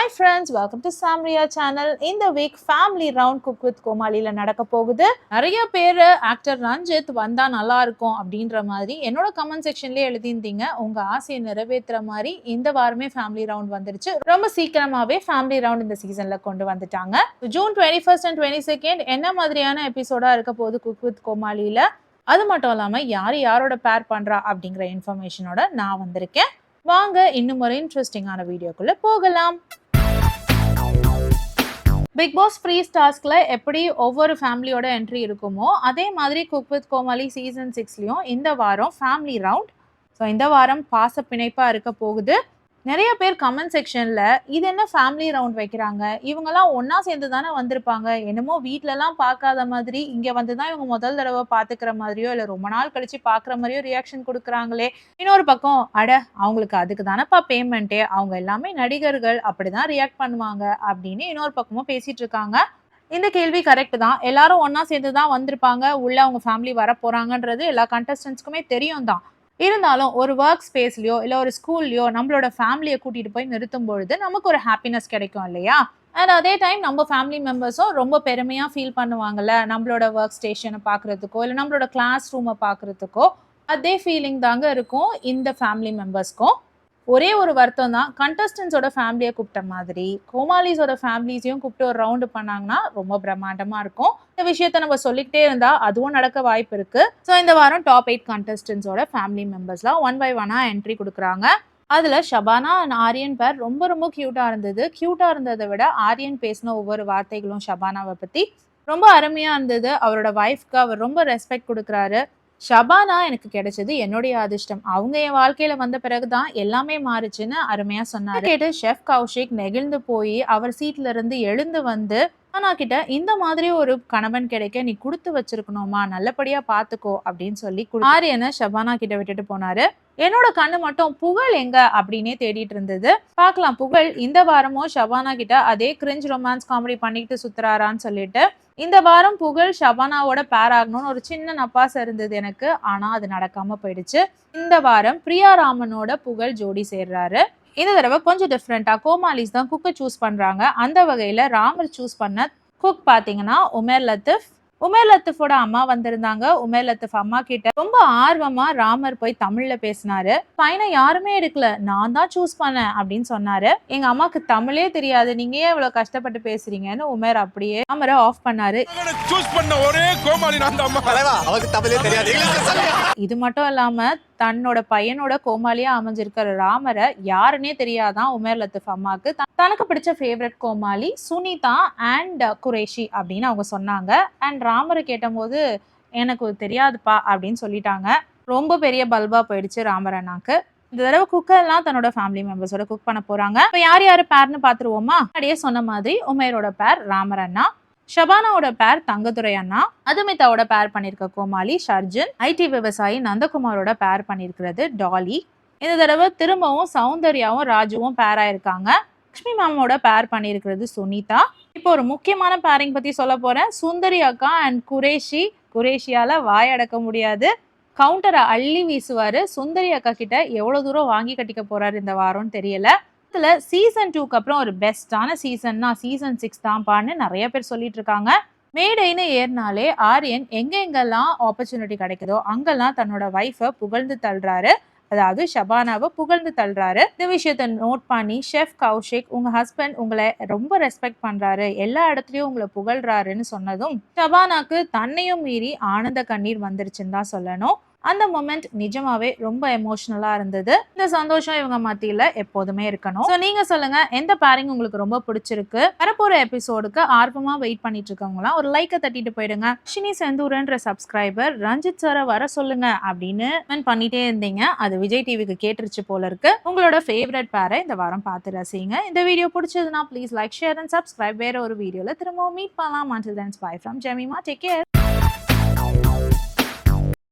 Hi friends, welcome to Samriya channel. In the week family round cook with கோமாளில நடக்க போகுது. நிறைய பேர் actor Ranjith வந்தா நல்லா இருக்கும் அப்படின்ற மாதிரி என்னோட கமெண்ட் செக்ஷன்லயே எழுதியிருந்தீங்க. உங்க ஆசையை நிறைவேற்றுற மாதிரி இந்த வாரமே ஃபேமிலி ரவுண்ட் வந்துருச்சு. ரொம்ப சீக்கிரமாவே ஃபேமிலி ரவுண்ட் இந்த சீசன்ல கொண்டு வந்துட்டாங்க. ஜூன் 21st and 22nd என்ன மாதிரியான எபிசோடா இருக்க போகுது குக் வித் கோமாளில, அது மட்டும் இல்லாம யார் யாரோட பேர் பண்றா அப்படிங்கிற இன்ஃபர்மேஷனோட நான் வந்திருக்கேன். வாங்க இன்னும் ஒரு இன்ட்ரெஸ்டிங்கான வீடியோக்குள்ள போகலாம். பிக் பாஸ் ஃப்ரீஸ் டாஸ்க்ல எப்படி ஒவ்வொரு ஃபேமிலியோட என்ட்ரி இருக்குமோ அதே மாதிரி குக் வித் கோமாளி சீசன் 6லயும் இந்த வாரம் ஃபேமிலி ரவுண்ட். ஸோ இந்த வாரம் பாச பிணைப்பா இருக்க போகுது. நிறைய பேர் கமெண்ட் செக்ஷன்ல இது என்ன ஃபேமிலி ரவுண்ட் வைக்கிறாங்க, இவங்கெல்லாம் ஒன்னா சேர்ந்து தானே வந்திருப்பாங்க, என்னமோ வீட்டிலலாம் பார்க்காத மாதிரி இங்க வந்துதான் இவங்க முதல் தடவை பார்த்துக்கிற மாதிரியோ இல்லை ரொம்ப நாள் கழிச்சு பார்க்குற மாதிரியோ ரியாக்ஷன் கொடுக்குறாங்களே. இன்னொரு பக்கம் அட அவங்களுக்கு அதுக்கு தானப்பா பேமெண்ட்டே, அவங்க எல்லாமே நடிகர்கள் அப்படிதான் ரியாக்ட் பண்ணுவாங்க அப்படின்னு இன்னொரு பக்கமும் பேசிட்டு இருக்காங்க. இந்த கேள்வி கரெக்ட் தான். எல்லாரும் ஒன்னா சேர்ந்து தான் வந்திருப்பாங்க, உள்ள அவங்க ஃபேமிலி வர போறாங்கன்றது எல்லா கண்டஸ்டன்ஸ்க்குமே தெரியும் தான். இருந்தாலும் ஒரு ஒர்க் ஸ்பேஸ்லயோ இல்லை ஒரு ஸ்கூல்லையோ நம்மளோட ஃபேமிலியை கூட்டிட்டு போய் நிறுத்தும் பொழுது நமக்கு ஒரு ஹாப்பினஸ் கிடைக்கும் இல்லையா? அண்ட் அதே டைம் நம்ம ஃபேமிலி மெம்பர்ஸும் ரொம்ப பெருமையாக ஃபீல் பண்ணுவாங்கல்ல, நம்மளோட ஒர்க் ஸ்டேஷனை பார்க்குறதுக்கோ இல்லை நம்மளோட கிளாஸ் ரூமை பார்க்குறதுக்கோ. அதே ஃபீலிங் தாங்க இருக்கும் இந்த ஃபேமிலி மெம்பர்ஸ்க்கும். ஒரே ஒரு வருத்தம் தான், கண்டஸ்டன்ஸோட ஃபேமிலியை கூப்பிட்ட மாதிரி கோமாளிஸோட ஃபேமிலிஸையும் கூப்பிட்டு ஒரு ரவுண்டு பண்ணாங்கன்னா ரொம்ப பிரம்மாண்டமாக இருக்கும். இந்த விஷயத்த நம்ம சொல்லிக்கிட்டே இருந்தா அதுவும் நடக்க வாய்ப்பு இருக்கு. ஸோ இந்த வாரம் டாப் 8 கண்டஸ்டன்ஸோட ஃபேமிலி மெம்பர்ஸ்லாம் 1 by 1 என்ட்ரி கொடுக்குறாங்க. அதில் ஷபானா அண்ட் ஆரியன் பேர் ரொம்ப ரொம்ப க்யூட்டாக இருந்தது. க்யூட்டாக இருந்ததை விட ஆரியன் பேசின ஒவ்வொரு வார்த்தைகளும் ஷபானாவை பற்றி ரொம்ப அருமையாக இருந்தது. அவரோட ஒய்ஃப்க்கு அவர் ரொம்ப ரெஸ்பெக்ட் கொடுக்குறாரு. ஷபானா எனக்கு கிடைச்சது என்னுடைய அதிர்ஷ்டம், அவங்க என் வாழ்க்கையில வந்த பிறகுதான் எல்லாமே மாறுச்சுன்னு அருமையா சொன்னாரு. கேட்டு ஷெஃப் கௌஷிக் நெகிழ்ந்து போய் அவர் சீட்ல இருந்து எழுந்து வந்து ஆனா கிட்ட இந்த மாதிரி ஒரு கணவன் கிடைக்க நீ கொடுத்து வச்சிருக்கணுமா, நல்லபடியா பாத்துக்கோ அப்படின்னு சொல்லி ஆரியனை ஷபானா கிட்ட விட்டுட்டு போனாரு. என்னோட கண்ணு மட்டும் புகழ் எங்க அப்படின்னே தேடிட்டு இருந்தது. பார்க்கலாம் புகழ் இந்த வாரமும் ஷபானா கிட்ட அதே கிரிஞ்ச் ரொமான்ஸ் காமெடி பண்ணிக்கிட்டு சுத்துறாரான்னு சொல்லிட்டு. இந்த வாரம் புகழ் ஷபானாவோட பேர் ஆகணும்னு ஒரு சின்ன நப்பாசை இருந்தது எனக்கு, ஆனா அது நடக்காம போயிடுச்சு. இந்த வாரம் பிரியா ராமனோட புகழ் ஜோடி சேர்றாரு. இந்த தடவை கொஞ்சம் டிஃப்ரெண்டா கோமாளிஸ் தான் குக்கை சூஸ் பண்றாங்க. அந்த வகையில ராமர் சூஸ் பண்ண குக் பாத்தீங்கன்னா உமேர் லத்தீஃப். உமேர் லத்தீஃபோட அம்மா வந்திருந்தாங்க. உமேர் லத்தீஃப் அம்மா கிட்ட ரொம்ப ஆர்வமா ராமர் போய் தமிழ்ல பேசினாரு. பையனை யாருமே எடுக்கல, நான் தான் சூஸ் பண்ணேன் அப்படின்னு சொன்னாரு. எங்க அம்மாக்கு தமிழே தெரியாது, நீங்க ஏன் இவ்வளவு கஷ்டப்பட்டு பேசுறீங்கன்னு உமேர் அப்படியே ராமரை ஆஃப் பண்ணாரு. இது மட்டும் இல்லாம தன்னோட பையனோட கோமாளியா அமைஞ்சிருக்கிற ராமரை யாருன்னே தெரியாதான் உமேர் லத்தீஃப் அம்மாக்கு. தனக்கு பிடிச்ச ஃபேவரட் கோமாளி சுனிதா அண்ட் குரேஷி அப்படின்னு அவங்க சொன்னாங்க. அண்ட் ராமரை கேட்டபோது எனக்கு தெரியாதுப்பா அப்படின்னு சொல்லிட்டாங்க. ரொம்ப பெரிய பல்பா போயிடுச்சு ராமர் அண்ணாக்கு. இந்த தடவை குக்கெல்லாம் தன்னோட ஃபேமிலி மெம்பர்ஸோட குக் பண்ண போறாங்க. இப்போ யார் யாரு பேர்னு பாத்துருவோமா? அப்படியே சொன்ன மாதிரி உமேரோட பேர் ராமர் அண்ணா, ஷபானாவோட பேர் தங்கதுரை அண்ணா, அதுமிதாவோட பேர் பண்ணிருக்க கோமாளி ஷர்ஜன், ஐடி விவசாயி நந்தகுமாரோட பேர் பண்ணிருக்கிறது டாலி. இந்த தடவை திரும்பவும் சௌந்தர்யாவும் ராஜுவும் பேர் ஆயிருக்காங்க. லக்ஷ்மி மேமோட பேர் பண்ணிருக்கிறது சுனிதா. இப்போ ஒரு முக்கியமான பேரிங் பத்தி சொல்ல போறேன். சுந்தரி அக்கா அண்ட் குரேஷி. குரேஷியால வாய் அடக்க முடியாது, கவுண்டரை அள்ளி வீசுவாரு. சுந்தரி அக்கா கிட்ட எவ்வளவு தூரம் வாங்கி கட்டிக்க போறாரு இந்த வாரம்னு தெரியல. இதுல சீசன் 2க்கு அப்புறம் ஒரு பெஸ்டான சீசன்னா சீசன் 6 தான்பான்னு நிறைய பேர் சொல்லிட்டு இருக்காங்க. மேடைன்னு ஏறினாலே ஆரியன் எங்கெங்கெல்லாம் ஆப்பர்ச்சுனிட்டி கிடைக்குதோ அங்கெல்லாம் தன்னோட ஒய்ஃபை புகழ்ந்து தள்ளுறாரு, அதாவது ஷபானாவை புகழ்ந்து தள்ளுறாரு. இந்த விஷயத்த நோட் பண்ணி ஷெஃப் கௌஷிக் உங்க ஹஸ்பண்ட் உங்களை ரொம்ப ரெஸ்பெக்ட் பண்றாரு, எல்லா இடத்துலயும் உங்களை புகழ்றாருன்னு சொன்னதும் ஷபானாக்கு தன்னையும் மீறி ஆனந்த கண்ணீர் வந்துருச்சுன்னு தான் சொல்லணும். அந்த மொமெண்ட் நிஜமாவே ரொம்ப எமோஷனலா இருந்தது. இந்த சந்தோஷம் இவங்க மத்தியில எப்போதுமே இருக்கணும். ஸோ நீங்க சொல்லுங்க, எந்த பேரிங் உங்களுக்கு ரொம்ப பிடிச்சிருக்கு? வரப்போற எபிசோடுக்கு ஆர்வமா வெயிட் பண்ணிட்டு இருக்கவங்களாம் ஒரு லைக்கை தட்டிட்டு போயிடுங்க. ஷினி செந்தூரன்ற சப்ஸ்கிரைபர் ரஞ்சித் சாரை வர சொல்லுங்க அப்படின்னு பண்ணிட்டே இருந்தீங்க. அது விஜய் டிவிக்கு கேட்டுருச்சு போல இருக்கு. உங்களோட ஃபேவரட் பேரை இந்த வாரம் பார்த்து ரசிங்க. இந்த வீடியோ பிடிச்சதுன்னா please like, share and subscribe. வேற ஒரு வீடியோல திரும்பவும் மீட் பண்ணலாம். Until then, bye from Jemima. Take care.